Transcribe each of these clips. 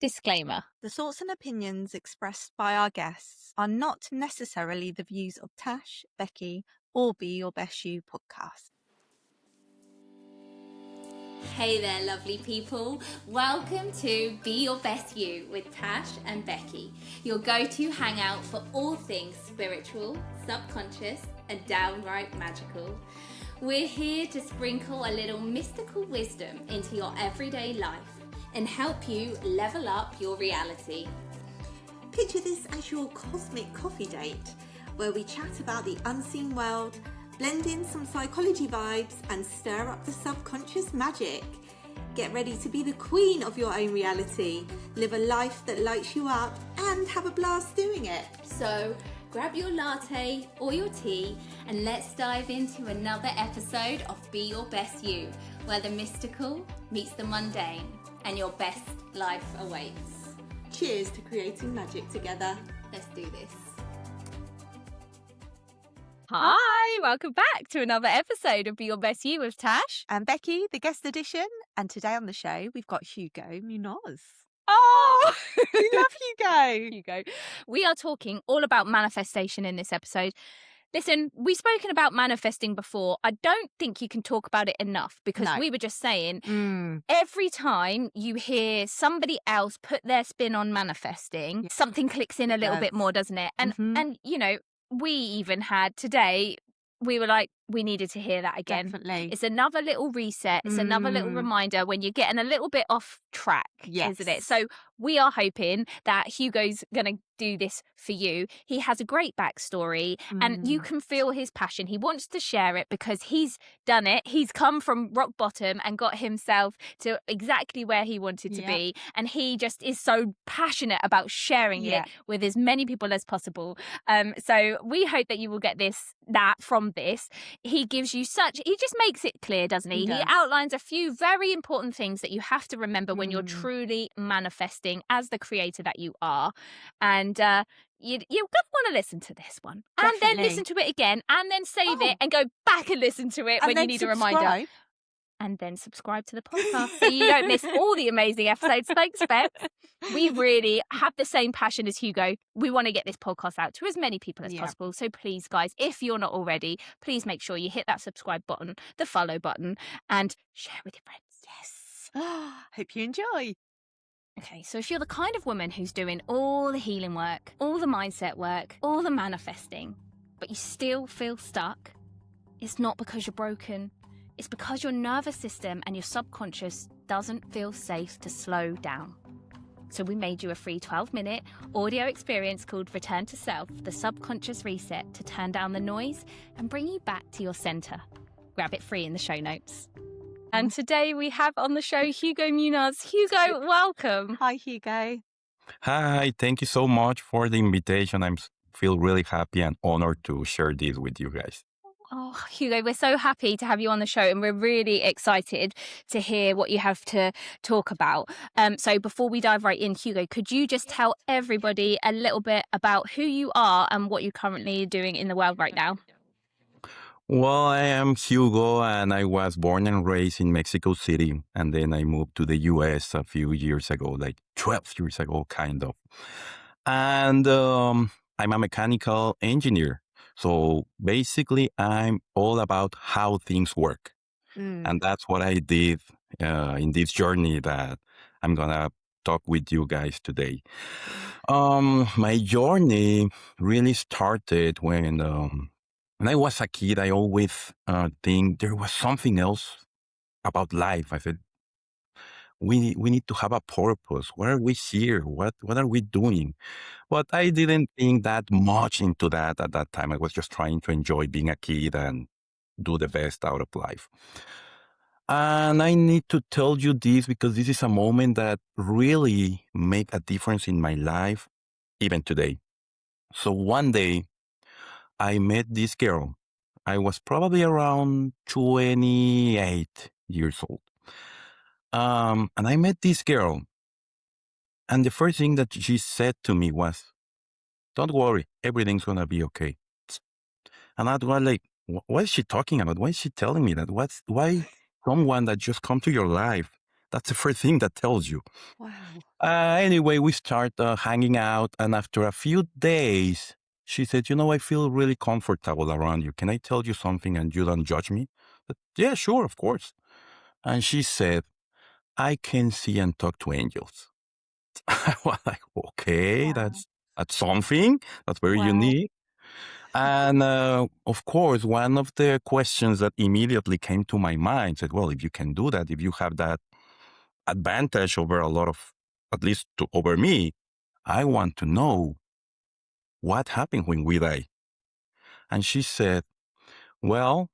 Disclaimer. The thoughts and opinions expressed by our guests are not necessarily the views of Tash, Becky, or Be Your Best You podcast. Hey there, lovely people. Welcome to Be Your Best You with Tash and Becky, your go-to hangout for all things spiritual, subconscious, and downright magical. We're here to sprinkle a little mystical wisdom into your everyday life and help you level up your reality. Picture this as your cosmic coffee date, where we chat about the unseen world, blend in some psychology vibes, and stir up the subconscious magic. Get ready to be the queen of your own reality, live a life that lights you up, and have a blast doing it. So grab your latte or your tea and let's dive into another episode of Be Your Best You, where the mystical meets the mundane and your best life awaits. Cheers to creating magic together. Let's do this. Hi, welcome back to another episode of Be Your Best You with Tash. And Becky, the guest edition. And today on the show, we've got Hugo Munoz. Oh, We love Hugo. Hugo. We are talking all about manifestation in this episode. Listen, we've spoken about manifesting before. I don't think you can talk about it enough because No. we were just saying every time you hear somebody else put their spin on manifesting, something clicks in a little bit more, doesn't it? And Mhm. you know, we even had today, we were like, we needed to hear that again. Definitely. It's another little reset. It's another little reminder when you're getting a little bit off track, isn't it? Yes. So we are hoping that Hugo's going to do this for you. He has a great backstory and you can feel his passion. He wants to share it because he's done it. He's come from rock bottom and got himself to exactly where he wanted to be. And he just is so passionate about sharing it with as many people as possible. So we hope that you will get that from this. He gives you he just makes it clear, doesn't he? He outlines a few very important things that you have to remember when you're truly manifesting as the creator that you are. And you're going to want to listen to this one. And then listen to it again and then save it and go back and listen to it when you need a reminder. And then subscribe to the podcast so you don't miss all the amazing episodes. Thanks, Bex. We really have the same passion as Hugo. We want to get this podcast out to as many people as possible. So please, guys, if you're not already, please make sure you hit that subscribe button, the follow button, and share with your friends. Yes. Hope you enjoy. Okay, so if you're the kind of woman who's doing all the healing work, all the mindset work, all the manifesting, but you still feel stuck, it's not because you're broken. It's because your nervous system and your subconscious doesn't feel safe to slow down. So we made you a free 12-minute audio experience called Return to Self, the Subconscious Reset, to turn down the noise and bring you back to your center. Grab it free in the show notes. And today we have on the show Hugo Munoz. Hugo, welcome. Hi, Hugo. Hi, thank you so much for the invitation. Feel really happy and honored to share this with you guys. Oh, Hugo, we're so happy to have you on the show and we're really excited to hear what you have to talk about. So before we dive right in, Hugo, could you just tell everybody a little bit about who you are and what you're currently doing in the world right now? Well, I am Hugo and I was born and raised in Mexico City. And then I moved to the US a few years ago, like 12 years ago, kind of. And I'm a mechanical engineer. So basically, I'm all about how things work. And that's what I did in this journey that I'm going to talk with you guys today. My journey really started when I was a kid. I always think there was something else about life. I said, we need to have a purpose. Why are we here? What are we doing? But I didn't think that much into that at that time. I was just trying to enjoy being a kid and do the best out of life. And I need to tell you this because this is a moment that really made a difference in my life, even today. So one day I met this girl. I was probably around 28 years old. And I met this girl. And the first thing that she said to me was, "Don't worry, everything's going to be okay." And I was like, what is she talking about? Why is she telling me that? Why someone that just come to your life That's the first thing that tells you. Wow. Anyway, we start hanging out, and after a few days, she said, I feel really comfortable around you. Can I tell you something and you don't judge me? I said, yeah, sure, of course. And she said, I can see and talk to angels. I was like, okay, Wow. that's something. That's very Wow. unique. And of course, one of the questions that immediately came to my mind said, well, if you can do that, if you have that advantage over a lot of, at least over me, I want to know what happened when we die. And she said, well,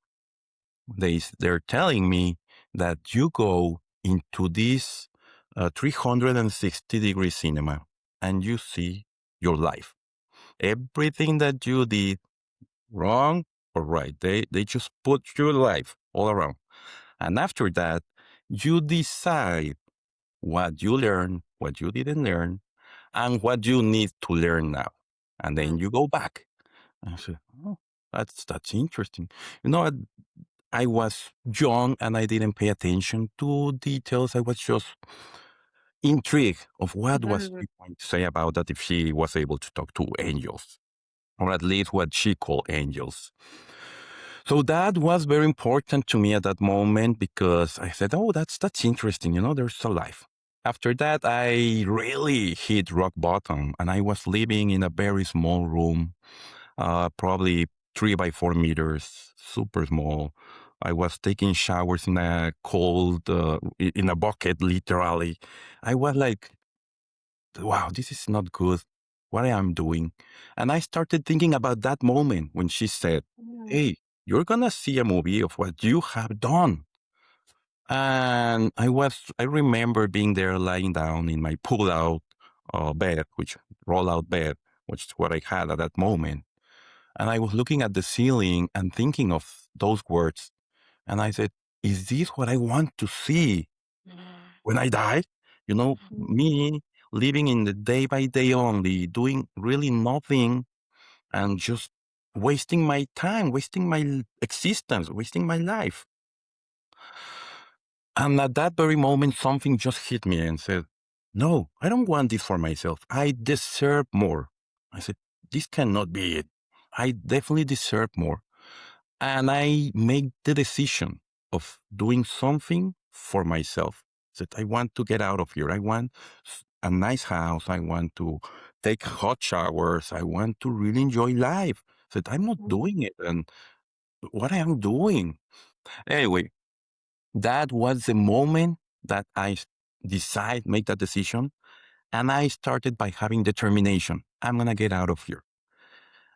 they're telling me that you go into this 360-degree cinema and you see your life. Everything that you did wrong or right, they just put your life all around. And after that, you decide what you learn, what you didn't learn, and what you need to learn now. And then you go back. And I said, oh, that's interesting. I was young and I didn't pay attention to details. I was just intrigued of what was No. she going to say about that if she was able to talk to angels, or at least what she called angels. So that was very important to me at that moment because I said, oh, that's interesting. There's a life. After that, I really hit rock bottom and I was living in a very small room, probably 3 by 4 meters, super small. I was taking showers in a cold, in a bucket, literally. I was like, wow, this is not good. What I am doing. And I started thinking about that moment when she said, hey, you're going to see a movie of what you have done. And I remember being there lying down in my pull out bed, roll out bed, which is what I had at that moment. And I was looking at the ceiling and thinking of those words. And I said, is this what I want to see when I die? Me living in the day by day only, doing really nothing and just wasting my time, wasting my existence, wasting my life. And at that very moment, something just hit me and said, no, I don't want this for myself. I deserve more. I said, this cannot be it. I definitely deserve more. And I made the decision of doing something for myself. That I want to get out of here. I want a nice house. I want to take hot showers. I want to really enjoy life. That I'm not doing it. And what I am doing. Anyway, that was the moment that I make that decision. And I started by having determination. I'm going to get out of here.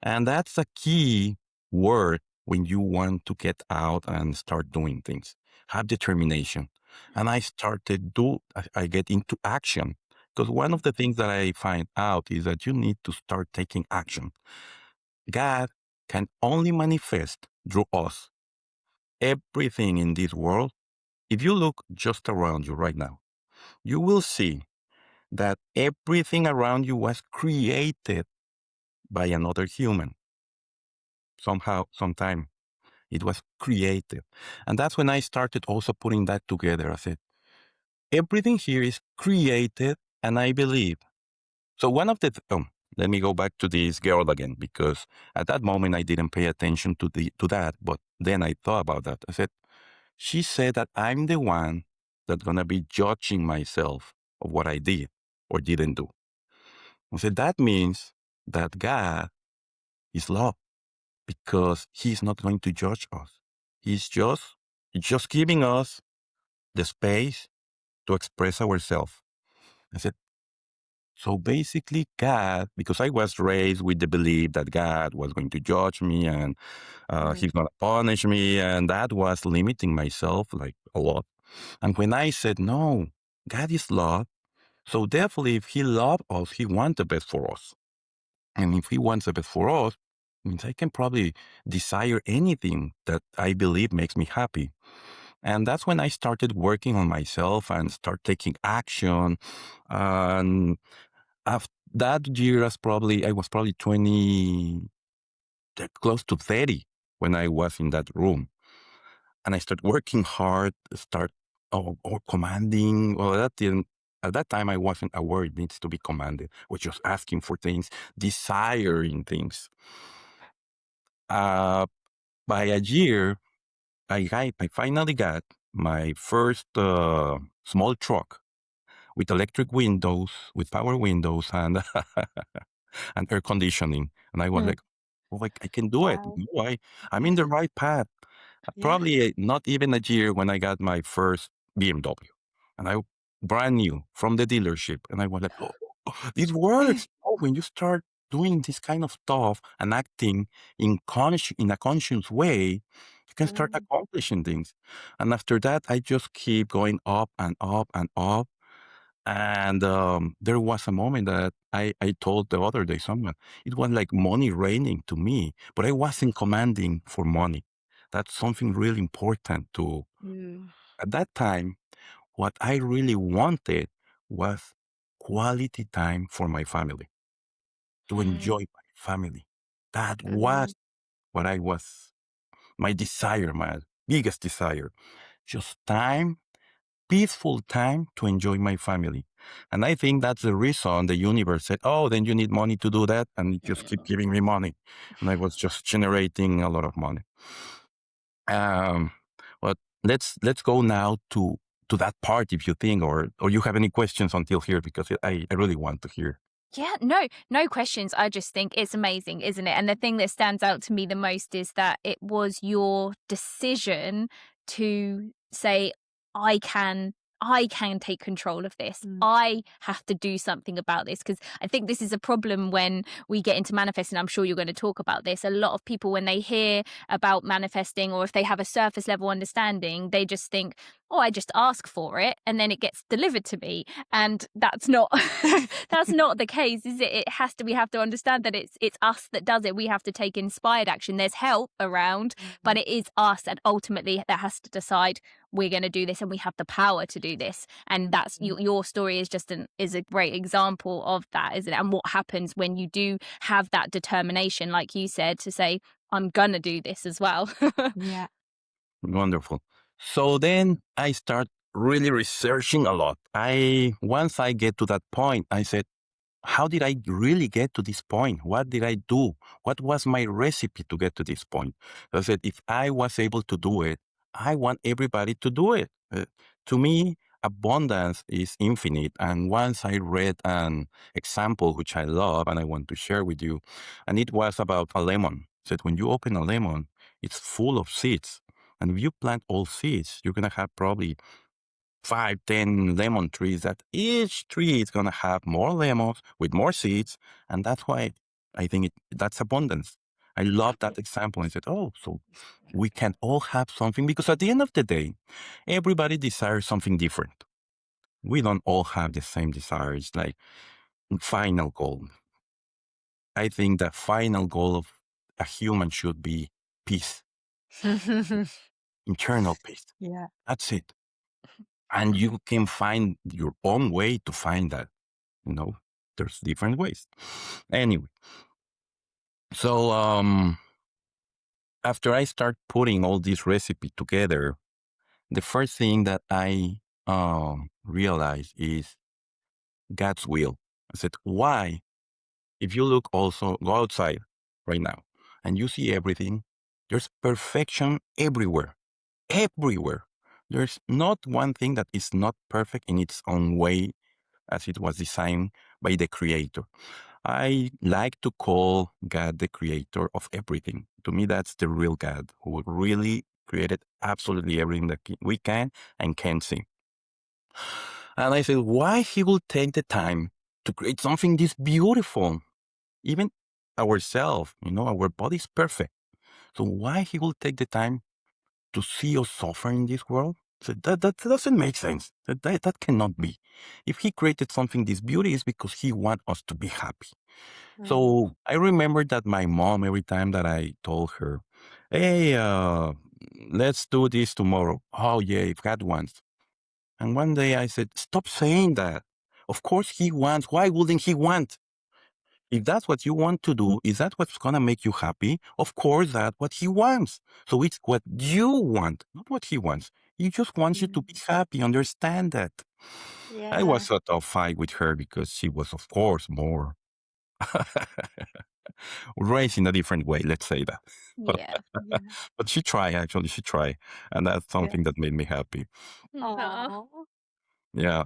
And that's a key word when you want to get out and start doing things. Have determination. And I I get into action. Because one of the things that I find out is that you need to start taking action. God can only manifest through us. Everything in this world, if you look just around you right now, you will see that everything around you was created by another human. Sometime it was created. And that's when I started also putting that together. I said, everything here is created, and I believe. So let me go back to this girl again, because at that moment I didn't pay attention to that. But then I thought about that. I said, she said that I'm the one that's gonna be judging myself of what I did or didn't do. I said, that means that God is love, because he's not going to judge us. He's just giving us the space to express ourselves. I said, so basically God, because I was raised with the belief that God was going to judge me and he's going to punish me. And that was limiting myself like a lot. And when I said, no, God is love. So definitely if he loves us, he wants the best for us. And if he wants the best for us, means I can probably desire anything that I believe makes me happy. And that's when I started working on myself and start taking action. And after that year, I was probably 20, close to 30 when I was in that room. And I started working hard, start or commanding. Well, at that time, I wasn't aware it needs to be commanded. I was just asking for things, desiring things. By a year, I finally got my first small truck with electric windows, with power windows, and and air conditioning. And I was like, oh, I can do it. Wow. I'm in the right path. Yeah. Probably not even a year when I got my first BMW. And I brand new from the dealership. And I was like, oh, this works. Oh, when you start doing this kind of stuff and acting in a conscious way, you can start accomplishing things. And after that, I just keep going up and up and up. And there was a moment that I told the other day someone, it was like money raining to me, but I wasn't commanding for money. That's something really important to, at that time, what I really wanted was quality time for my family, to enjoy my family. That was what my desire, my biggest desire. Just time, peaceful time to enjoy my family. And I think that's the reason the universe said, oh, then you need money to do that. And it just keep giving me money. And I was just generating a lot of money. But let's go now to that part, if you think, or you have any questions until here, because I really want to hear. Yeah, no questions. I just think it's amazing, isn't it? And the thing that stands out to me the most is that it was your decision to say, I can take control of this. I have to do something about this, because I think this is a problem when we get into manifesting. I'm sure you're going to talk about this. A lot of people, when they hear about manifesting, or if they have a surface level understanding, they just think, oh, I just ask for it and then it gets delivered to me. And that's not that's not the case, is it? We have to understand that it's us that does it. We have to take inspired action. There's help around, but it is us, and ultimately that has to decide, we're going to do this, and we have the power to do this. And that's your story is just is a great example of that, isn't it? And what happens when you do have that determination, like you said, to say, I'm gonna do this as well. Yeah. Wonderful. So then I start really researching a lot. Once I get to that point, I said, how did I really get to this point? What did I do? What was my recipe to get to this point? I said, if I was able to do it, I want everybody to do it. To me, abundance is infinite. And once I read an example, which I love and I want to share with you, and it was about a lemon. It said, when you open a lemon, it's full of seeds. And if you plant all seeds, you're going to have probably 5, 10 lemon trees, that each tree is going to have more lemons with more seeds. And that's why I think that's abundance. I love that example. I said, oh, so we can all have something, because at the end of the day, everybody desires something different. We don't all have the same desires, like final goal. I think the final goal of a human should be peace, internal peace. Yeah. That's it. And you can find your own way to find that. There's different ways. Anyway, so after I start putting all this recipe together, the first thing that I realized is God's will. I said, why? If you go outside right now and you see everything, there's perfection everywhere. Everywhere. There's not one thing that is not perfect in its own way, as it was designed by the Creator. I like to call God the creator of everything. To me, that's the real God, who really created absolutely everything that we can and can see. And I said, why he will take the time to create something this beautiful? Even ourselves, our body's perfect. So why he will take the time to see us suffer in this world? So that doesn't make sense. That cannot be. If he created something this beauty, is because he wants us to be happy. So I remember that my mom, every time that I told her, hey, let's do this tomorrow. Oh, yeah, if God wants. And one day I said, stop saying that. Of course he wants. Why wouldn't he want? If that's what you want to do, is that what's going to make you happy? Of course, that's what he wants. So it's what you want, not what he wants. He just wants you to be happy. Understand that. Yeah. I was sort of fight with her because she was, of course, more raised in a different way. Let's say that. Yeah. But she tried. Actually, she tried, and that's something that made me happy. Aw. Oh. Yeah.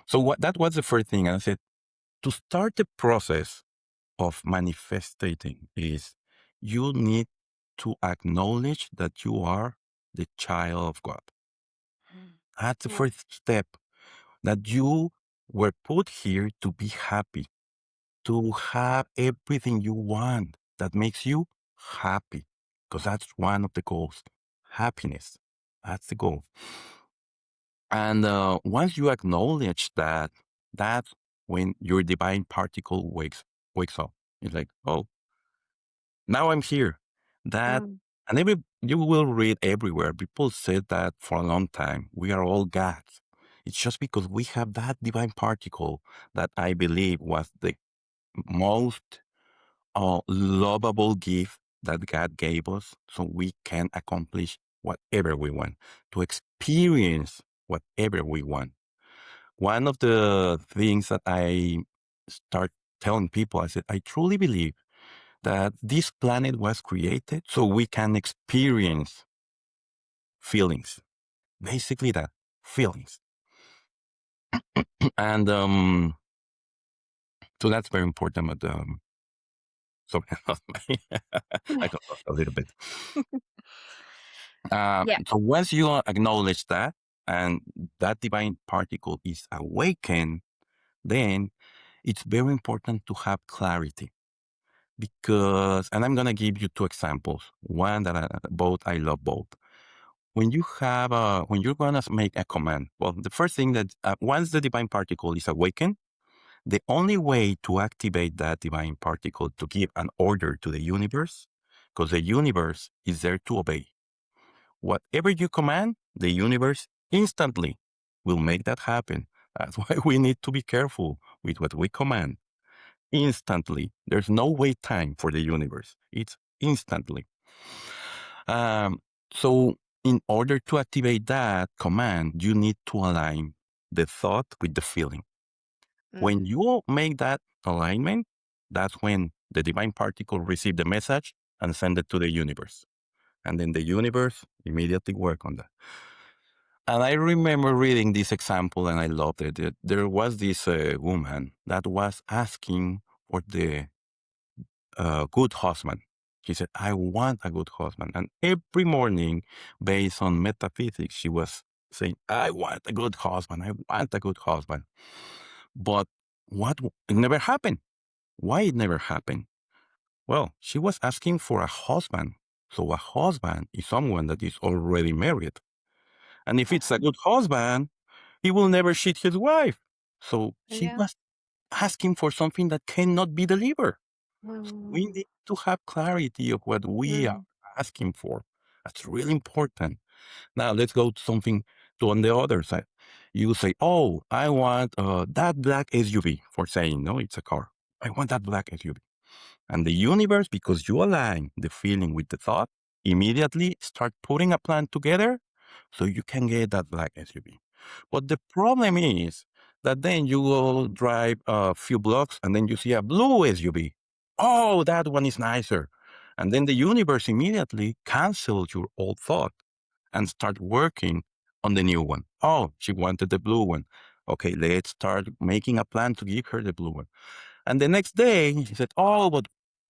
So that was the first thing. I said to start the process of manifesting is you need to acknowledge that you are the child of God. That's the first step, that you were put here to be happy, to have everything you want that makes you happy, because that's one of the goals. Happiness. That's the goal. And once you acknowledge that, that's when your divine particle wakes up. It's like, oh, now I'm here. That and you will read everywhere. People said that for a long time. We are all gods. It's just because we have that divine particle that I believe was the most lovable gift that God gave us, so we can accomplish whatever we want, to experience whatever we want. One of the things that I start telling people, I said, I truly believe that this planet was created so we can experience feelings. Basically that, feelings. And so that's very important. But sorry, I got lost a little bit. Yeah. So once you acknowledge that and that divine particle is awakened, then it's very important to have clarity. Because, and I'm going to give you two examples. One that I love both. When you have, when you're going to make a command, well, the first thing that once the divine particle is awakened, the only way to activate that divine particle to give an order to the universe, because the universe is there to obey. Whatever you command, the universe instantly will make that happen. That's why we need to be careful with what we command. Instantly. There's no wait time for the universe. It's instantly. So in order to activate that command, you need to align the thought with the feeling. When you make that alignment, that's when the divine particle receives the message and send it to the universe. And then the universe immediately work on that. And I remember reading this example and I loved it. There was this woman that was asking for the good husband. She said, I want a good husband. And every morning, based on metaphysics, she was saying, I want a good husband. I want a good husband. But it never happened. Why it never happened? Well, she was asking for a husband. So a husband is someone that is already married. And if it's a good husband, he will never cheat his wife. So she was asking for something that cannot be delivered. So we need to have clarity of what we are asking for. That's really important. Now let's go to something to on the other side. You say, oh, I want that black SUV, for saying, no, it's a car. I want that black SUV. And the universe, because you align the feeling with the thought, immediately start putting a plan together so you can get that black SUV. But the problem is that then you will drive a few blocks and then you see a blue SUV. Oh, that one is nicer. And then the universe immediately cancels your old thought and start working on the new one. Oh, she wanted the blue one. Okay, let's start making a plan to give her the blue one. And the next day, she said, oh, but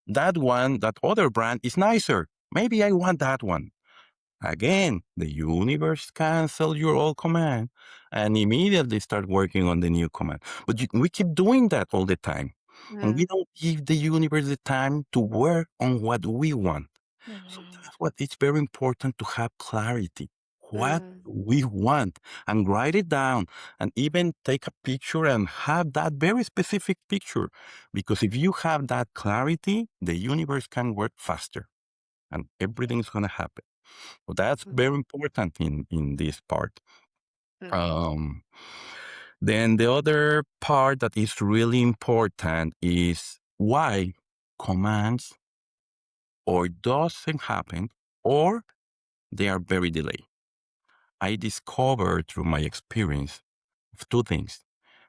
that one, that other brand is nicer. Maybe I want that one. Again, the universe cancels your old command and immediately start working on the new command. But we keep doing that all the time. And we don't give the universe the time to work on what we want. So that's what it's very important to have clarity. What we want and write it down and even take a picture and have that very specific picture. Because if you have that clarity, the universe can work faster and everything's going to happen. So that's very important in this part. Then the other part that is really important is why commands or doesn't happen or they are very delayed. I discovered through my experience of two things.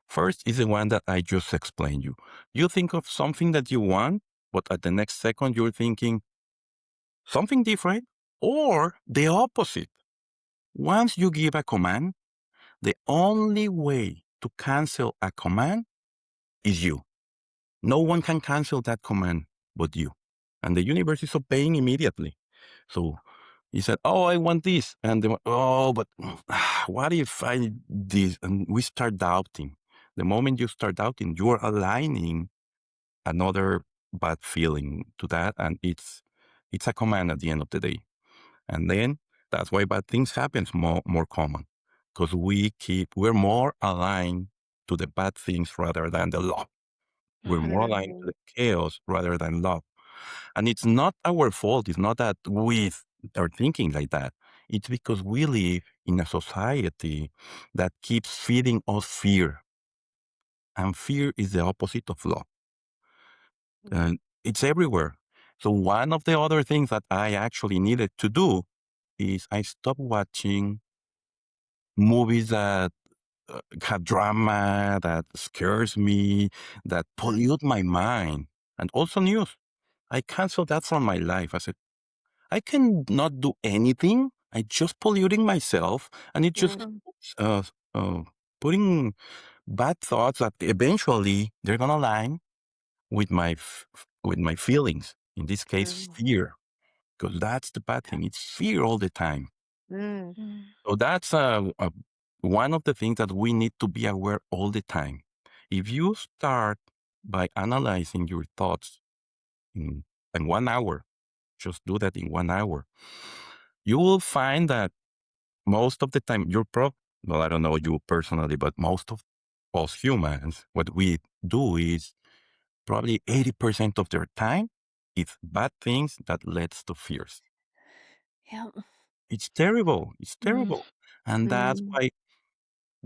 First is the one that I just explained you. You think of something that you want, but at the next second you're thinking something different or the opposite. Once you give a command, the only way to cancel a command is you. No one can cancel that command but you. And the universe is obeying immediately. So he said, "Oh, I want this." And they went, "Oh, but what if I this?" And we start doubting. The moment you start doubting, you're aligning another bad feeling to that. And it's a command at the end of the day. And then that's why bad things happen more common. Because we're more aligned to the bad things rather than the love. We're more aligned to the chaos rather than love. And it's not our fault. It's not that we are thinking like that. It's because we live in a society that keeps feeding us fear. And fear is the opposite of love. And it's everywhere. So one of the other things that I actually needed to do is I stopped watching movies that have drama, that scares me, that pollute my mind, and also news. I canceled that from my life. I said, I can not do anything. I just polluting myself, and it just uh, uh, putting bad thoughts that eventually they're gonna align with with my feelings. In this case, fear, because that's the bad thing. It's fear all the time. So that's one of the things that we need to be aware all the time. If you start by analyzing your thoughts in 1 hour, just do that in 1 hour, you will find that most of the time well, I don't know you personally, but most of us humans, what we do is probably 80% of their time, it's bad things that leads to fears. Yeah. It's terrible. It's terrible. And that's why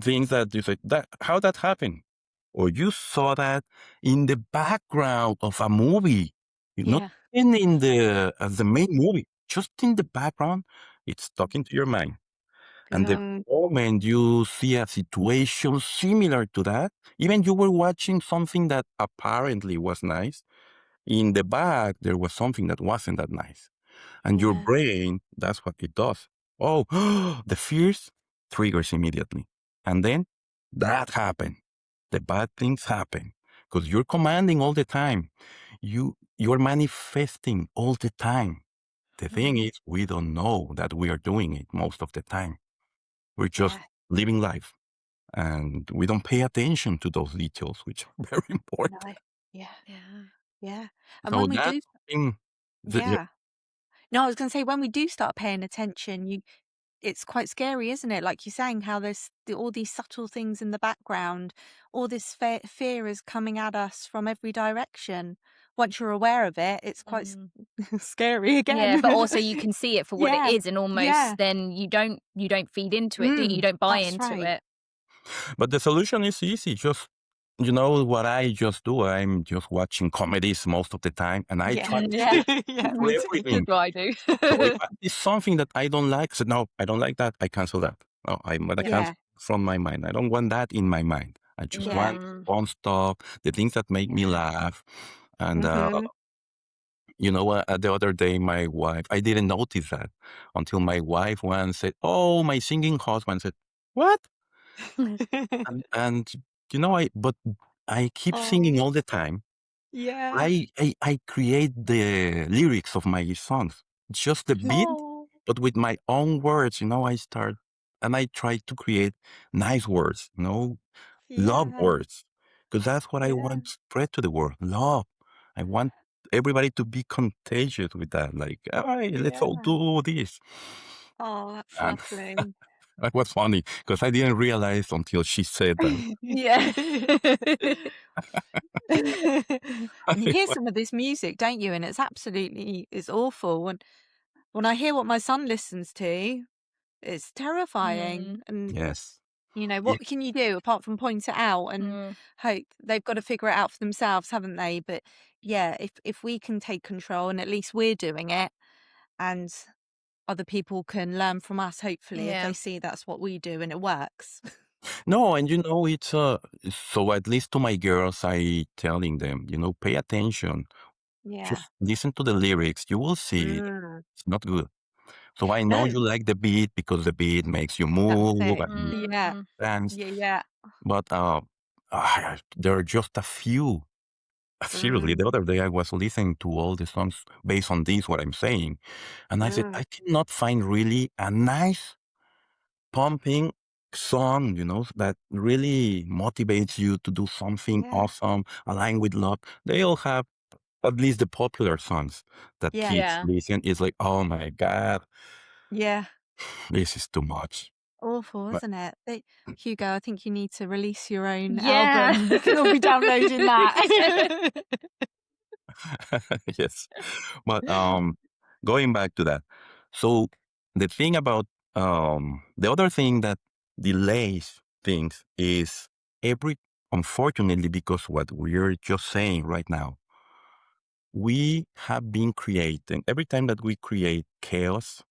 things that you say, how that happened? Or you saw that in the background of a movie, not in the as the main movie, just in the background, it's stuck into your mind. And the moment you see a situation similar to that, even you were watching something that apparently was nice, in the back there was something that wasn't that nice. And your brain, that's what it does. Oh, the fears triggers immediately. And then that happened. The bad things happen because you're commanding all the time. You're manifesting all the time. The thing is, we don't know that we are doing it most of the time. We're just living life and we don't pay attention to those details, which are very important. And So when we that's do, something that, no, I was going to say, when we do start paying attention, it's quite scary, isn't it? Like you're saying, how there's all these subtle things in the background, all this fear is coming at us from every direction. Once you're aware of it, it's quite scary again. Yeah, but also you can see it for what it is, and almost then you don't feed into it, do you? You don't buy that's into right. it. but the solution is easy. Just, what I just do? I'm just watching comedies most of the time and I try to Yeah. stick to everything. That's what I do. So if it's something that I don't like, so no, I don't like that. I cancel that. No, I'm gonna cancel from my mind. I don't want that in my mind. I just want fun stuff, the things that make me laugh. And you know what? The other day, my wife, I didn't notice that until my wife once said, "Oh, my singing husband said, what?" And but I keep singing all the time. I create the lyrics of my songs. It's just the beat, but with my own words, I start and I try to create nice words, love words, because that's what I want to spread to the world. Love. I want everybody to be contagious with that. Like, all right, let's all do this. That's And lovely. that was funny because I didn't realize until she said that. Yeah. And you hear some of this music, don't you? And it's awful. When I hear what my son listens to, it's terrifying. And Yes. what can you do apart from point it out and hope? They've got to figure it out for themselves, haven't they? But yeah, if we can take control, and at least we're doing it, and other people can learn from us, hopefully, if Yeah. they see that's what we do and it works. No, and it's so at least to my girls, I telling them, pay attention. Yeah. Just listen to the lyrics. You will see Mm. it's not good. So I know No, you like the beat because the beat makes you that's move it. and Yeah. Mm. dance. Yeah. But there are just a few. Seriously, the Mm. other day I was listening to all the songs based on this, what I'm saying. And I said, Mm. I cannot find really a nice, pumping song, that really motivates you to do something Yeah. awesome, aligned with love. They all have at least the popular songs that Yeah. kids Yeah. listen. It's like, oh my God, Yeah. this is too much. Awful, But isn't it? Hugo, I think you need to release your own Yeah. album. We can all be downloading that. yes. But going back to that. So the thing about the other thing that delays things is unfortunately, because what we're just saying right now, we have been creating every time that we create chaos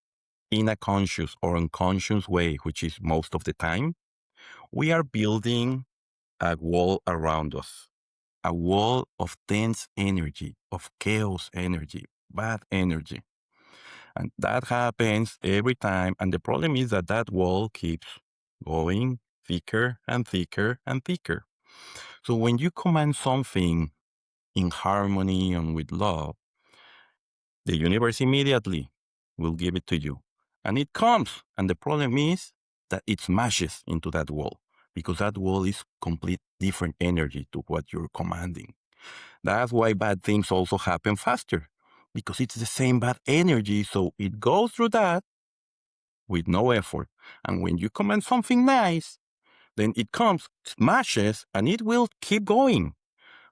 in a conscious or unconscious way, which is most of the time, we are building a wall around us, a wall of tense energy, of chaos energy, bad energy. And that happens every time. And the problem is that that wall keeps going thicker and thicker and thicker. So when you command something in harmony and with love, the universe immediately will give it to you. And it comes. And the problem is that it smashes into that wall because that wall is complete different energy to what you're commanding. That's why bad things also happen faster because it's the same bad energy. So it goes through that with no effort. And when you command something nice, then it comes, smashes, and it will keep going.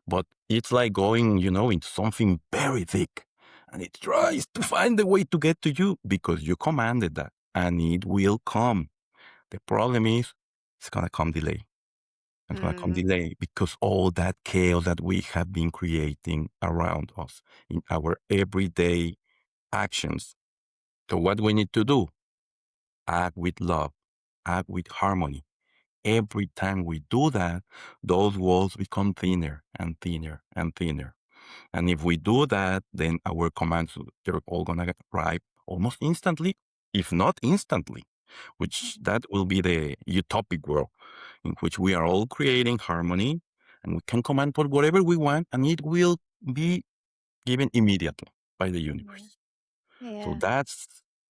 But it's like going, into something very thick. And it tries to find a way to get to you because you commanded that. And it will come. The problem is, it's going to come delay. It's going to come delay because all that chaos that we have been creating around us in our everyday actions. So what we need to do? Act with love, act with harmony. Every time we do that, those walls become thinner and thinner and thinner. And if we do that, then our commands, they're all going to arrive almost instantly, if not instantly, which that will be the utopic world in which we are all creating harmony and we can command for whatever we want and it will be given immediately by the universe. So Yeah.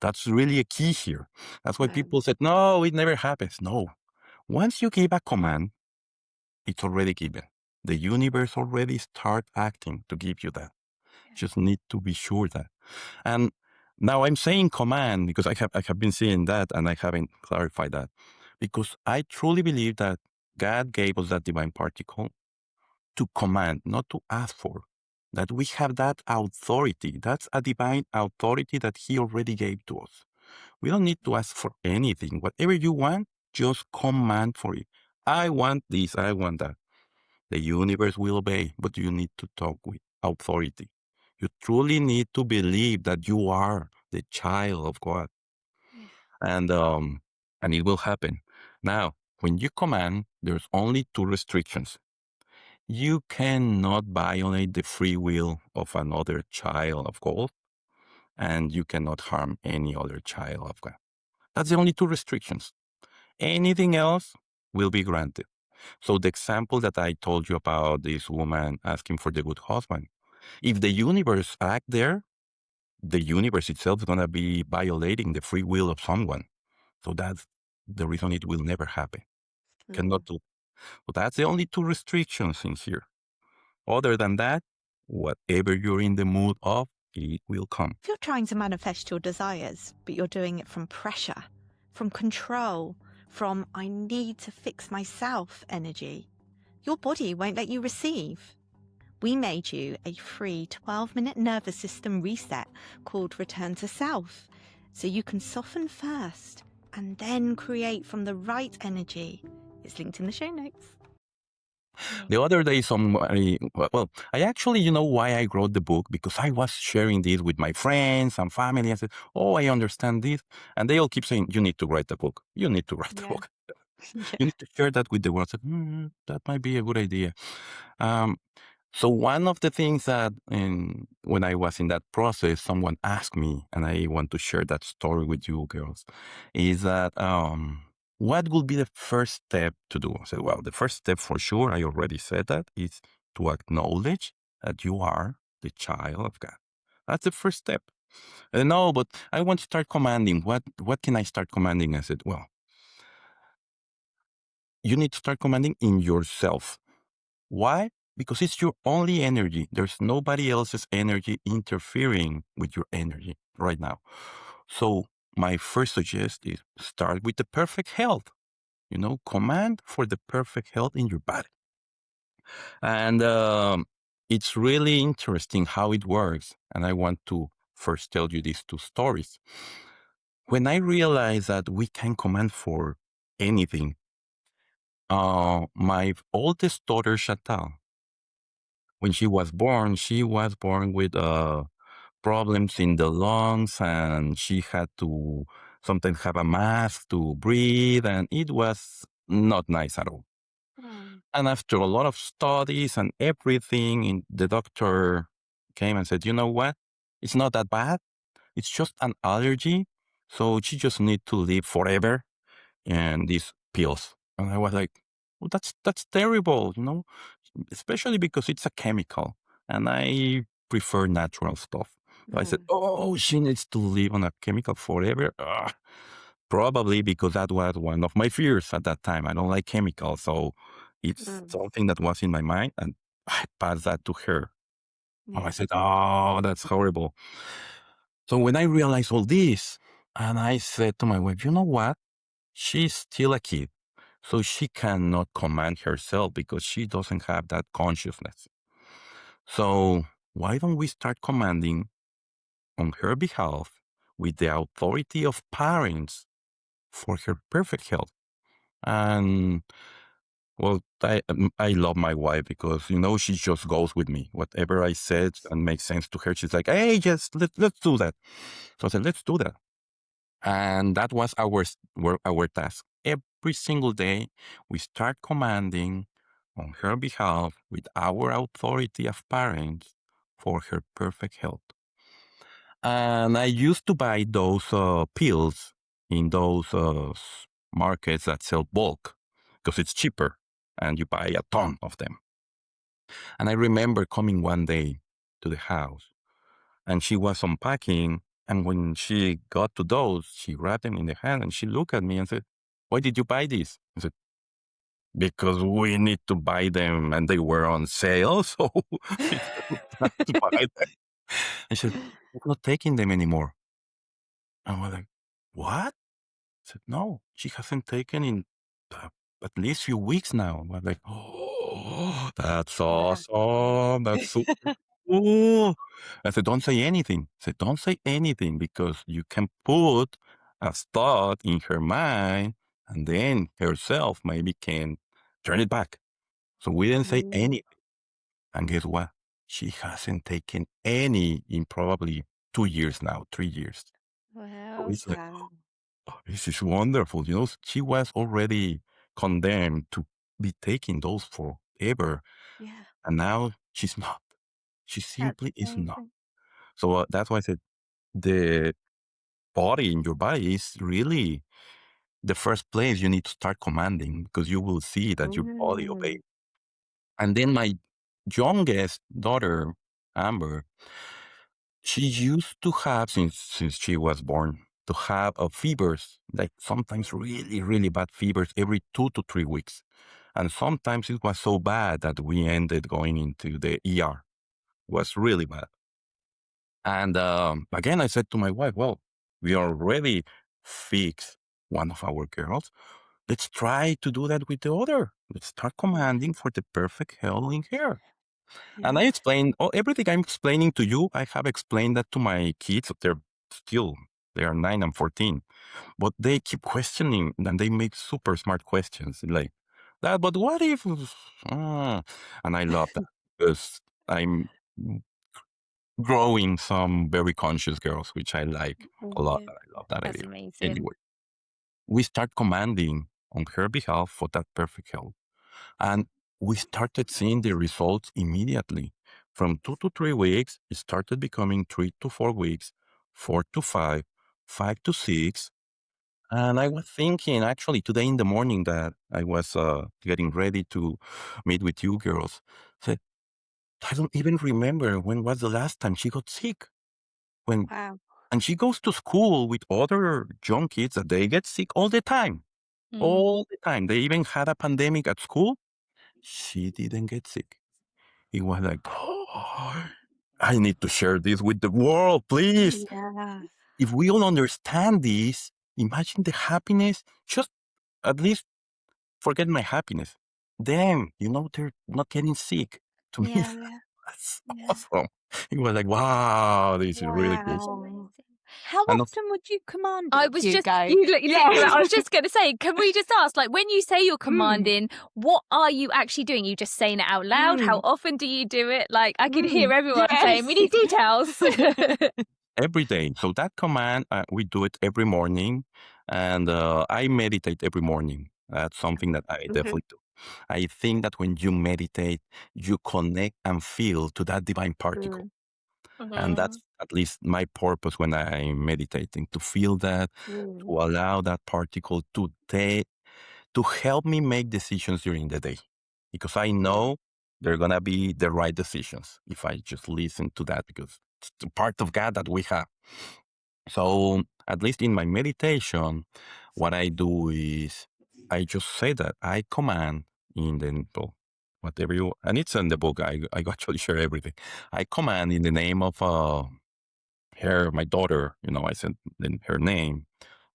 that's really a key here. That's why Mm. people said, no, it never happens. No. Once you give a command, it's already given. The universe already start acting to give you that. Just need to be sure that. And now I'm saying command because I have been seeing that and I haven't clarified that. Because I truly believe that God gave us that divine particle to command, not to ask for. That we have that authority. That's a divine authority that He already gave to us. We don't need to ask for anything. Whatever you want, just command for it. I want this, I want that. The universe will obey, but you need to talk with authority. You truly need to believe that you are the child of God. Yeah. And it will happen. Now, when you command, there's only two restrictions. You cannot violate the free will of another child of God, and you cannot harm any other child of God. That's the only two restrictions. Anything else will be granted. So the example that I told you about this woman asking for the good husband, if the universe act there, the universe itself is going to be violating the free will of someone. So that's the reason it will never happen. Cannot do. So that's the only two restrictions in here. Other than that, whatever you're in the mood of, it will come. If you're trying to manifest your desires, but you're doing it from pressure, from control, from I need to fix myself energy, your body won't let you receive. We made you a free 12-minute nervous system reset called Return to Self, so you can soften first and then create from the right energy. It's linked in the show notes. The other day, somebody, well, I actually, you know why I wrote the book? Because I was sharing this with my friends and family. I said, oh, I understand this. And they all keep saying, you need to write the book. You need to write the Yeah. book. Yeah. You need to share that with the world. I said, that might be a good idea. So one of the things that when I was in that process, someone asked me, and I want to share that story with you girls, is that what would be the first step to do? I said, well, the first step for sure, I already said that, is to acknowledge that you are the child of God. That's the first step. No, but I want to start commanding. What can I start commanding? I said, well, you need to start commanding in yourself. Why? Because it's your only energy. There's nobody else's energy interfering with your energy right now. So my first suggestion is start with the perfect health. You know, command for the perfect health in your body. And it's really interesting how it works. And I want to first tell you these two stories. When I realized that we can command for anything, my oldest daughter, Chantal, when she was born with problems in the lungs, and she had to sometimes have a mask to breathe, and it was not nice at all. And after a lot of studies and everything, the doctor came and said, you know what? It's not that bad. It's just an allergy. So she just need to live forever and these pills. And I was like, well, that's terrible, you know, especially because it's a chemical and I prefer natural stuff. So I said, oh, she needs to live on a chemical forever. Ugh. Probably because that was one of my fears at that time. I don't like chemicals. So it's something that was in my mind, and I passed that to her. Oh, I said, oh, that's horrible. So when I realized all this, and I said to my wife, you know what? She's still a kid. So she cannot command herself because she doesn't have that consciousness. So why don't we start commanding on her behalf with the authority of parents for her perfect health? And well, I love my wife because, you know, she just goes with me. Whatever I said and makes sense to her, she's like, hey, yes, let's do that. So I said, let's do that. And that was our task. Every single day, we start commanding on her behalf with our authority of parents for her perfect health. And I used to buy those pills in those markets that sell bulk because it's cheaper and you buy a ton of them. And I remember coming one day to the house and she was unpacking. And when she got to those, she wrapped them in the hand and she looked at me and said, why did you buy these? I said, because we need to buy them and they were on sale. So we have to buy them. And she said, I'm not taking them anymore. And I was like, what? I said, no, she hasn't taken in uh, at least few weeks now. I was like, oh, that's awesome. That's so cool. I said, don't say anything. I said, don't say anything because you can put a thought in her mind and then herself maybe can turn it back. So we didn't say anything. And guess what? She hasn't taken any in probably 2 years now, 3 years. So it's like, oh, this is wonderful. You know, she was already condemned to be taking those forever. Yeah. And now she's not. She That's simply is not. amazing. So that's why I said the body in your body is really the first place you need to start commanding because you will see that your body obeys. And then my youngest daughter, Amber, she used to have, since she was born, to have fevers, like sometimes really, really bad fevers every 2 to 3 weeks. And sometimes it was so bad that we ended going into the ER. It was really bad. And again, I said to my wife, well, we already fixed one of our girls. Let's try to do that with the other. Let's start commanding for the perfect health in her. And I explained everything I'm explaining to you. I have explained that to my kids. They are 9 and 14, but they keep questioning and they make super smart questions. Like, that, but what if, and I love that because I'm growing some very conscious girls, which I like a lot. Yeah. I love that That's idea. amazing. Anyway, we start commanding on her behalf for that perfect health. And we started seeing the results immediately. From 2 to 3 weeks, it started becoming 3 to 4 weeks, 4 to 5, 5 to 6. And I was thinking actually today in the morning that I was getting ready to meet with you girls. Said, I don't even remember when was the last time she got sick. When Wow. and she goes to school with other young kids that they get sick all the time. Mm. All the time. They even had a pandemic at school. She didn't get sick. He was like, "Oh, I need to share this with the world, please. Yeah. If we all understand this, imagine the happiness. Just at least forget my happiness. Them, they're not getting sick. To me, Yeah. Yeah. that's Yeah. awesome." He was like, wow, this is really cool. That's Wow. amazing. How And often would you command I it, was just Hugo? you look, Yeah. I was just going to say, can we just ask, like, when you say you're Mm. commanding, what are you actually doing? You just saying it out loud? How Mm. often do you do it? Like, I can hear everyone Yes. saying, we need details. every day. So that command, we do it every morning. And I meditate every morning. That's something that I Mhm. definitely do. I think that when you meditate, you connect and feel to that divine particle. Mm. And that's at least my purpose when I'm meditating, to feel that, to Mm. allow that particle to help me make decisions during the day. Because I know they're going to be the right decisions if I just listen to that, because it's the part of God that we have. So at least in my meditation, what I do is I just say that I command in the book, whatever you, and it's in the book. I actually share everything. I command in the name of my daughter. I said in her name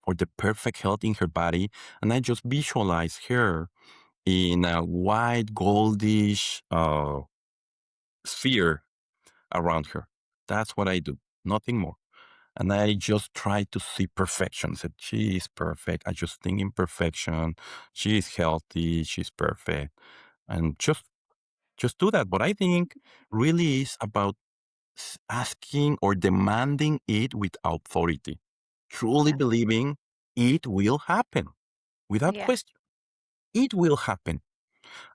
for the perfect health in her body, and I just visualize her in a white goldish sphere around her. That's what I do. Nothing more. And I just try to see perfection. Said she is perfect. I just think in perfection. She is healthy. She's perfect, and just do that. But I think really is about asking or demanding it with authority, truly Yeah. believing it will happen without Yeah. question. It will happen.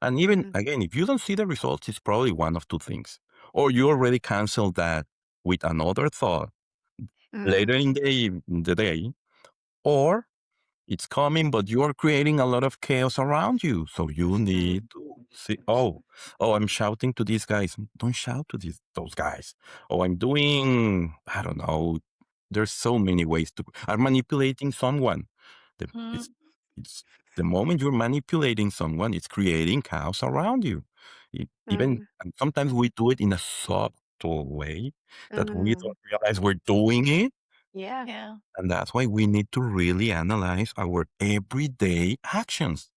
And even Mm. again, if you don't see the results, it's probably one of two things. Or you already canceled that with another thought later Mm. in the day, or it's coming, but you are creating a lot of chaos around you. So you need Mm. to see, oh, I'm shouting to these guys. Don't shout to those guys. Oh, I'm doing, I don't know. There's so many ways to, I'm manipulating someone. The- Mm. It's, it's the moment you're manipulating someone, it's creating chaos around you. Even, Mm. and sometimes we do it in a subtle way that we Mm. don't realize we're doing it. Yeah. Yeah. And that's why we need to really analyze our everyday actions.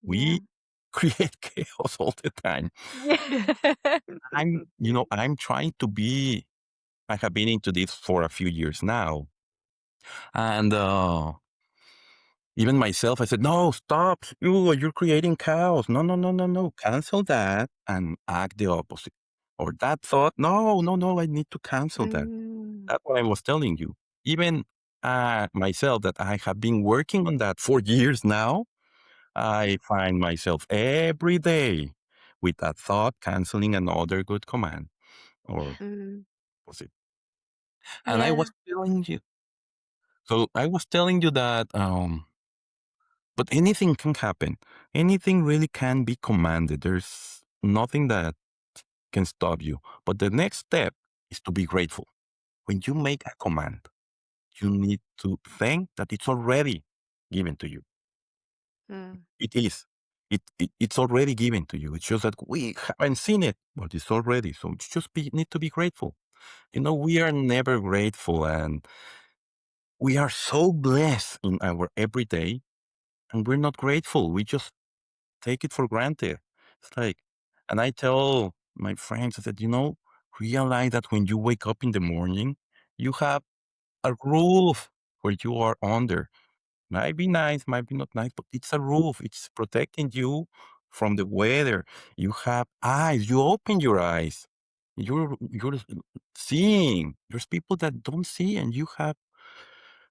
Yeah. We create chaos all the time. Yeah. I'm trying to be, I have been into this for a few years now. And even myself, I said, no, stop. You're creating chaos. No, no, no, no, no. Cancel that and act the opposite. Or that thought, no, no, no, I need to cancel that. Mm. That's what I was telling you. Even myself, that I have been working on that for years now, I find myself every day with that thought canceling another good command or Mm. was it? And I Yeah. was telling you. So I was telling you that, but anything can happen. Anything really can be commanded. There's nothing that can stop you. But the next step is to be grateful. When you make a command, you need to think that it's already given to you. Mm. It is. It's already given to you. It's just that we haven't seen it, but it's already. So it's just need to be grateful. We are never grateful, and we are so blessed in our everyday, and we're not grateful. We just take it for granted. It's like, and I tell my friends, I said, realize that when you wake up in the morning, you have a roof where you are under. Might be nice, might be not nice, but it's a roof. It's protecting you from the weather. You have eyes. You open your eyes. You're seeing. There's people that don't see, and you have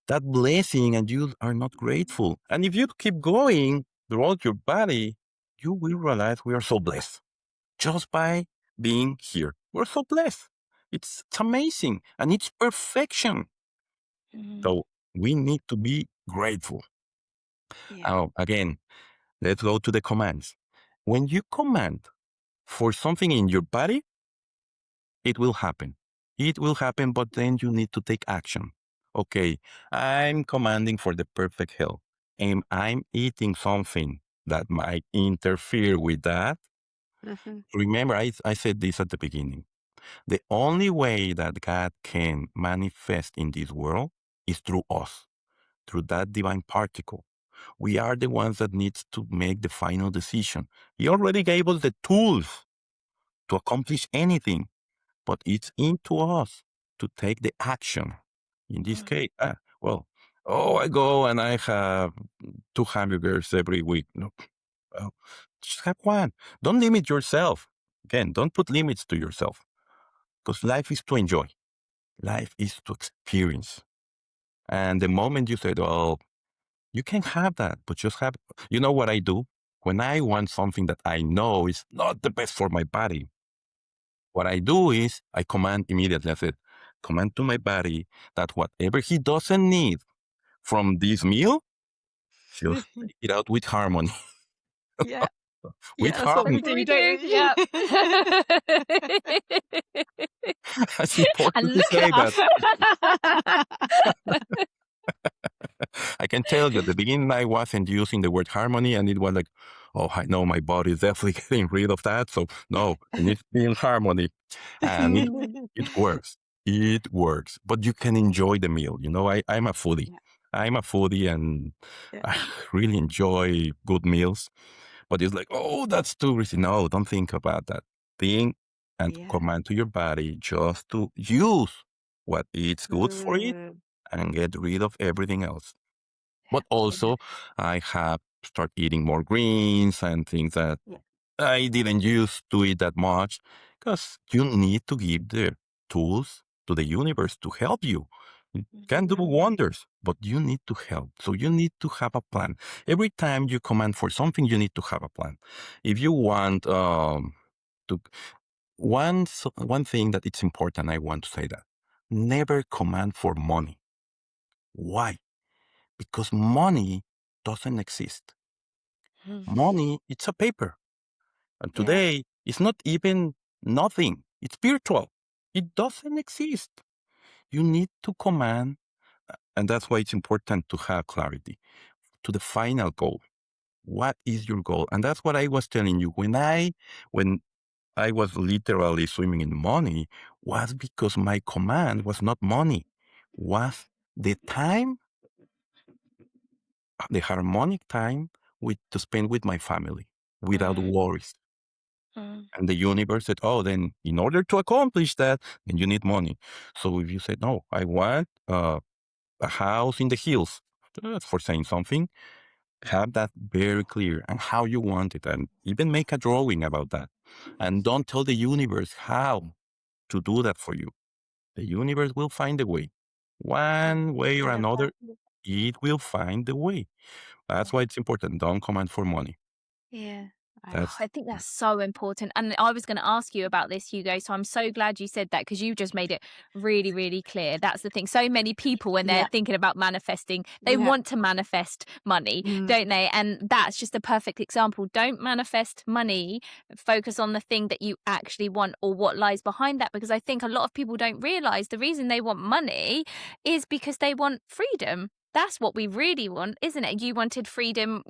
that blessing, and you are not grateful. And if you keep going throughout your body, you will realize we are so blessed just by being here. We're so blessed. It's amazing, and it's perfection. So we need to be grateful. Yeah. Again, let's go to the commands. When you command for something in your body, it will happen. It will happen, but then you need to take action. Okay, I'm commanding for the perfect health, and I'm eating something that might interfere with that. Mhm. Remember, I said this at the beginning. The only way that God can manifest in this world is through us, through that divine particle. We are the ones that needs to make the final decision. He already gave us the tools to accomplish anything, but it's into us to take the action. In this case, I go and I have 2 hamburgers every week. No, well, just have one. Don't limit yourself. Again, don't put limits to yourself, because life is to enjoy. Life is to experience. And the moment you said, "Oh, you can have that," but just have, you know what I do? When I want something that I know is not the best for my body, what I do is I command immediately. I said, command to my body that whatever he doesn't need from this meal, just take it out with harmony. Yeah. With Yeah, that's what we harmony. do, don't we? Yeah. It's important And to look say at that. us. I can tell you at the beginning I wasn't using the word harmony, and it was like, oh, I know my body is definitely getting rid of that. So no, it needs to be in harmony. And it works. It works. But you can enjoy the meal. You know, I'm a foodie. Yeah. I'm a foodie, and Yeah. I really enjoy good meals. But it's like, oh, that's too risky. No, don't think about that. Think and Yeah. command to your body just to use what is good for it Mm. and get rid of everything else. But also, I have started eating more greens and things that Yeah. I didn't used to eat that much, because you need to give the tools to the universe to help you. It can do wonders, but you need to help. So you need to have a plan. Every time you command for something, you need to have a plan. If you want to, one thing that it's important, I want to say that never command for money. Why? Because money doesn't exist. Money, it's a paper. And Yeah. today, it's not even nothing. It's virtual. It doesn't exist. You need to command, and that's why it's important to have clarity to the final goal. What is your goal? And that's what I was telling you. When I was literally swimming in money, was because my command was not money, was the time, the harmonic time to spend with my family without worries. And the universe said, oh, then in order to accomplish that, then you need money. So if you said, no, I want a house in the hills, that's for saying something, have that very clear and how you want it, and even make a drawing about that. And don't tell the universe how to do that for you. The universe will find a way. One way or another, it will find the way. That's why it's important. Don't command for money. Yeah. That's I think that's so important. And I was going to ask you about this, Hugo. So I'm so glad you said that, because you just made it really, really clear. That's the thing. So many people, when they're thinking about manifesting, they want to manifest money, don't they? And that's just a perfect example. Don't manifest money. Focus on the thing that you actually want, or what lies behind that. Because I think a lot of people don't realize the reason they want money is because they want freedom. That's what we really want, isn't it? You wanted freedom,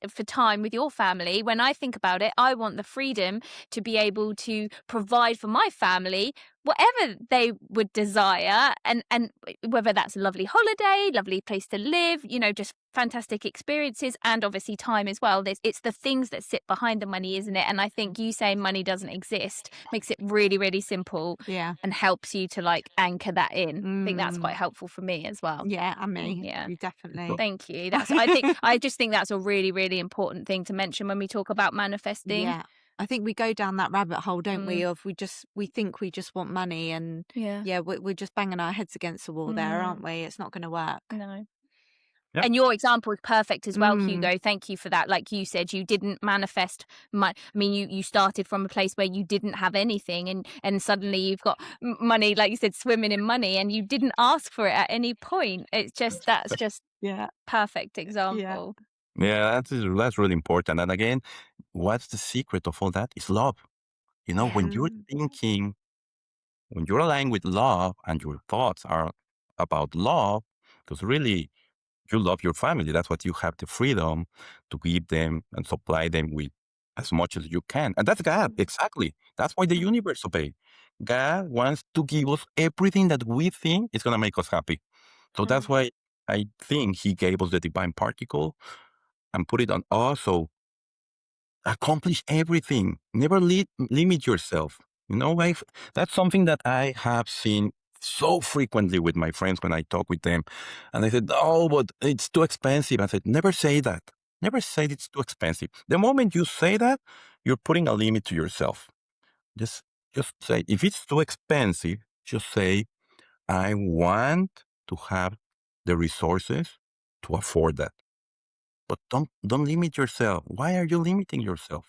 for time with your family. When I think about it, I want the freedom to be able to provide for my family whatever they would desire, and whether that's a lovely holiday, lovely place to live, just fantastic experiences, and obviously time as well. It's the things that sit behind the money, isn't it? And I think you saying money doesn't exist makes it really, really simple. Yeah. And helps you to like anchor that in. I think that's quite helpful for me as well. Yeah, and me. Yeah. You definitely. Thank you. I just think that's a really, really important thing to mention when we talk about manifesting. Yeah. I think we go down that rabbit hole, don't we? Of we think we just want money, and we're just banging our heads against the wall there, aren't we? It's not going to work. No. Yep. And your example is perfect as well, Hugo. Thank you for that. Like you said, you didn't manifest money. I mean, you started from a place where you didn't have anything, and suddenly you've got money, like you said, swimming in money, and you didn't ask for it at any point. It's just that's just perfect example. Yeah, that's really important. And again, what's the secret of all that? Is love. When you're thinking, when you're aligned with love and your thoughts are about love, because really you love your family. That's what you have the freedom to give them and supply them with as much as you can. And that's God. Exactly. That's why the universe obey. God wants to give us everything that we think is going to make us happy. So that's why I think he gave us the divine particle and put it on us. So accomplish everything. Never limit yourself. That's something that I have seen so frequently with my friends when I talk with them. And they said, oh, but it's too expensive. I said, never say that. Never say it's too expensive. The moment you say that, you're putting a limit to yourself. Just say, if it's too expensive, just say, I want to have the resources to afford that. But don't limit yourself. Why are you limiting yourself?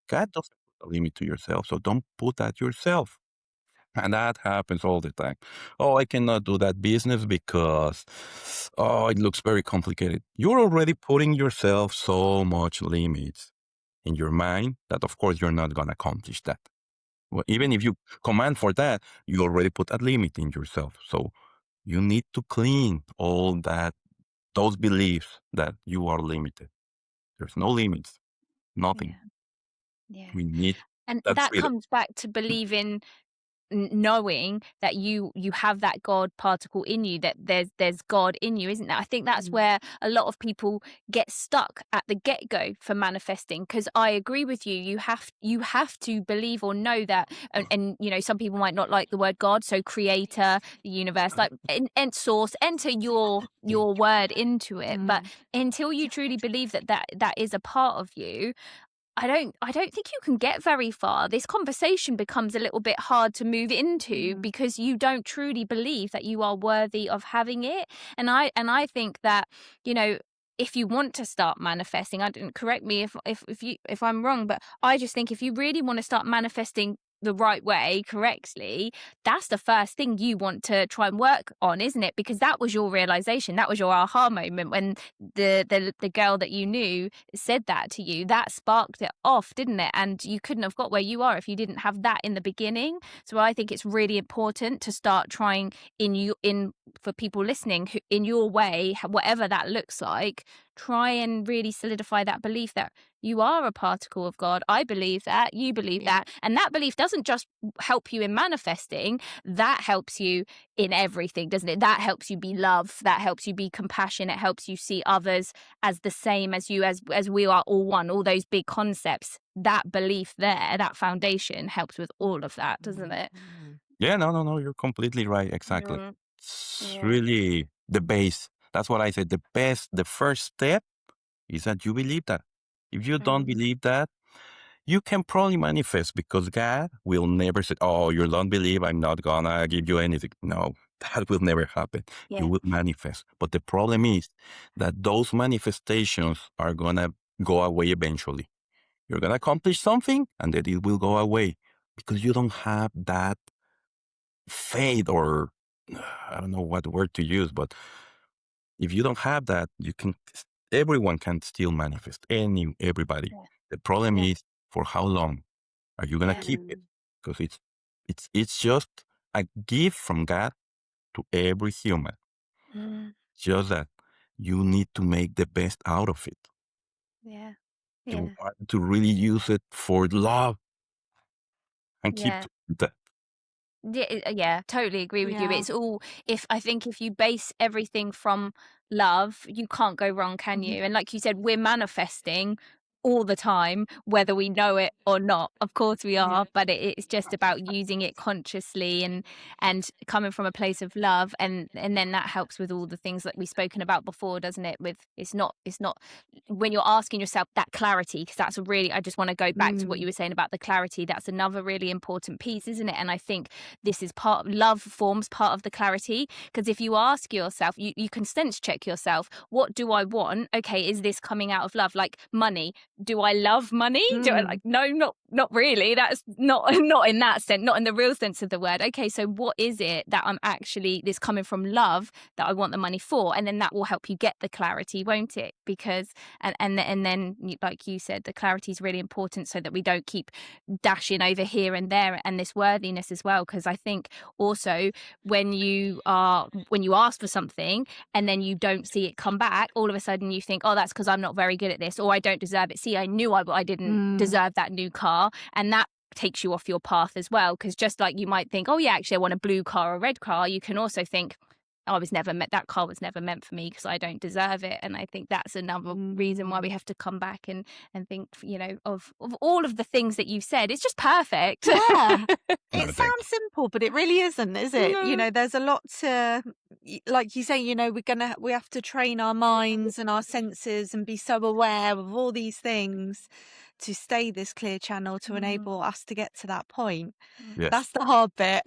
God doesn't put a limit to yourself, so don't put that yourself. And that happens all the time. Oh, I cannot do that business because, it looks very complicated. You're already putting yourself so much limits in your mind that, of course, you're not going to accomplish that. Well, even if you command for that, you already put a limit in yourself. So you need to clean all those beliefs that you are limited. There's no limits, nothing. Yeah. We need And that that freedom. comes back to believing, knowing that you have that God particle in you, that there's God in you, isn't there? I think that's where a lot of people get stuck at the get-go for manifesting, because I agree with you. You have to believe or know that, and some people might not like the word God, so creator, the universe, like and source, enter your word into it. But until you truly believe that is a part of you, I don't think you can get very far. This conversation becomes a little bit hard to move into because you don't truly believe that you are worthy of having it. And I think that, if you want to start manifesting, I didn't, correct me if I'm wrong, but I just think if you really want to start manifesting the right way, correctly, that's the first thing you want to try and work on, isn't it? Because that was your realization, that was your aha moment when the girl that you knew said that to you. That sparked it off, didn't it? And you couldn't have got where you are if you didn't have that in the beginning. So I think it's really important to start trying for people listening, who, in your way, whatever that looks like, try and really solidify that belief that you are a particle of God. I believe that. You believe that. And that belief doesn't just help you in manifesting. That helps you in everything, doesn't it? That helps you be love. That helps you be compassion. It helps you see others as the same as you, as we are all one. All those big concepts. That belief there, that foundation helps with all of that, doesn't it? Yeah, no, you're completely right. Exactly. It's really the base. That's what I said. The first step is that you believe that. If you don't believe that, you can probably manifest, because God will never say, oh, you don't believe, I'm not gonna give you anything. No, that will never happen. You will manifest. But the problem is that those manifestations are gonna go away eventually. You're gonna accomplish something and then it will go away because you don't have that faith, or I don't know what word to use, but if you don't have that, everyone can still manifest. Everybody. The problem is, for how long are you gonna keep it? Because it's just a gift from God to every human. Just that you need to make the best out of it. You want to really use it for love and keep that. Yeah, totally agree with you. Yeah. It's all, I think if you base everything from love, you can't go wrong, can Mhm. you? And like you said, we're manifesting all the time, whether we know it or not. Of course we are, but it's just about using it consciously and coming from a place of love, and then that helps with all the things that we've spoken about before, doesn't it? With it's not when you're asking yourself that clarity, because that's a really, I just want to go back to what you were saying about the clarity. That's another really important piece, isn't it? And I think this is love forms part of the clarity, because if you ask yourself, you can sense check yourself, what do I want? Okay, is this coming out of love? Like money, do I love money? Do I like, no, not really. That's not in that sense, not in the real sense of the word. Okay, so what is it that I'm actually, this coming from love, that I want the money for? And then that will help you get the clarity, won't it? Because and then like you said, the clarity is really important, so that we don't keep dashing over here and there, and this worthiness as well. Because I think also when you ask for something and then you don't see it come back, all of a sudden you think, oh, that's because I'm not very good at this, or I don't deserve it. See, I knew I didn't deserve that new car, and that takes you off your path as well. Because just like you might think, oh yeah, actually I want a blue car or a red car, you can also think, that car was never meant for me because I don't deserve it. And I think that's another reason why we have to come back and think, of all of the things that you've said. It's just perfect. Yeah. It sounds simple, but it really isn't, is it? No. There's a lot to, like you say, we have to train our minds and our senses and be so aware of all these things to stay this clear channel to enable us to get to that point. Yes. That's the hard bit.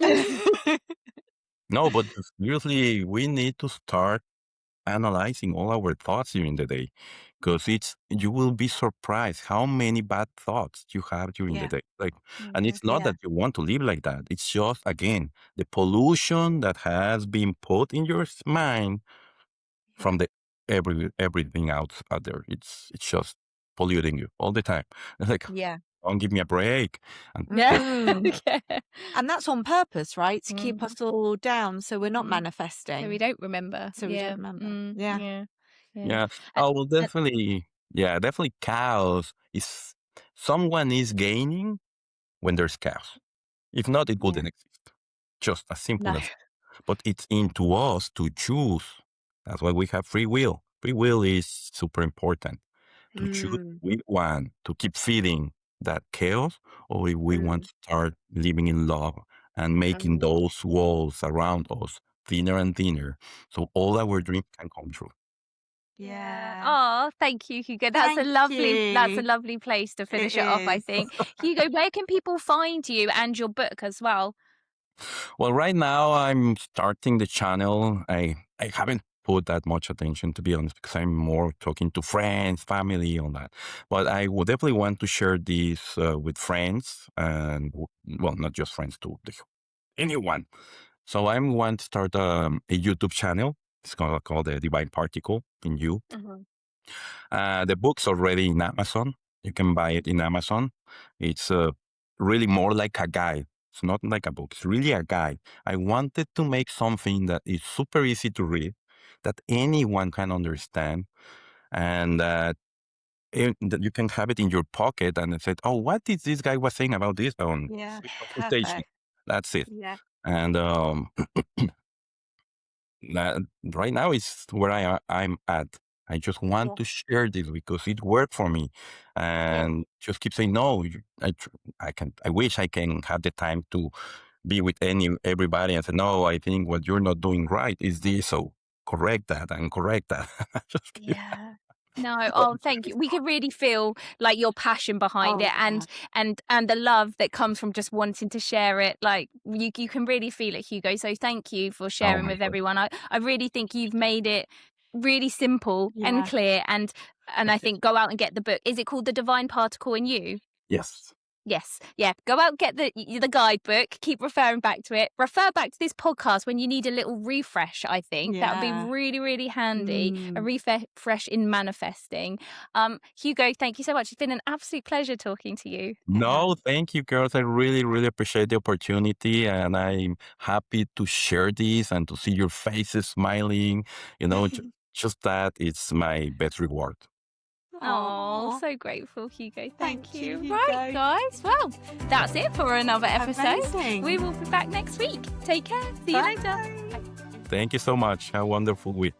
No, but seriously, we need to start analyzing all our thoughts during the day, because you will be surprised how many bad thoughts you have during the day. And it's not that you want to live like that. It's just, again, the pollution that has been put in your mind from everything out there. It's just polluting you all the time. It's like, don't give me a break. And And that's on purpose, right? To keep us all down, so we're not manifesting. So we don't remember. We don't remember. Yeah. Oh, well, definitely. Yeah, definitely chaos is, someone is gaining when there's chaos. If not, it wouldn't exist. Just as simple as. But it's into us to choose. That's why we have free will. Free will is super important. To choose we want to keep feeding that chaos, or if we want to start living in love and making those walls around us thinner and thinner, so all our dreams can come true. Yeah. Oh, thank you, Hugo. That's a lovely place to finish it off, I think. Hugo, where can people find you and your book as well? Well, right now I'm starting the channel. I haven't put that much attention, to be honest, because I'm more talking to friends, family, on that. But I would definitely want to share this with friends, and well, not just friends, to anyone. So I want to start a YouTube channel. It's called The Divine Particle in You. The book's already in Amazon. You can buy it in Amazon. It's really more like a guide. It's not like a book. It's really a guide. I wanted to make something that is super easy to read, that anyone can understand, and that you can have it in your pocket and say, oh, what is this guy was saying about this on station? Perfect. That's it. Yeah. And right now is where I'm at. I just want to share this because it worked for me, and just keep saying no. I wish I can have the time to be with everybody and say, no, I think what you're not doing right is this, so correct that and correct that. No, oh, thank you. We could really feel like your passion behind it, and the love that comes from just wanting to share it. Like you can really feel it, Hugo. So thank you for sharing with everyone. I really think you've made it really simple and clear, and I think go out and get the book. Is it called The Divine Particle in You? Yes. Yes. Yeah. Go out, get the guidebook, keep referring back to it. Refer back to this podcast when you need a little refresh, I think. That would be really, really handy. A refresh in manifesting. Hugo, thank you so much. It's been an absolute pleasure talking to you. No, thank you, girls. I really, really appreciate the opportunity, and I'm happy to share this and to see your faces smiling. Just that, it's my best reward. Oh, so grateful, Hugo. Thank you. you, Right, Hugo. guys. Well, that's it for another episode. Amazing. We will be back next week. Take care. See you later. Thank you so much. Have a wonderful week.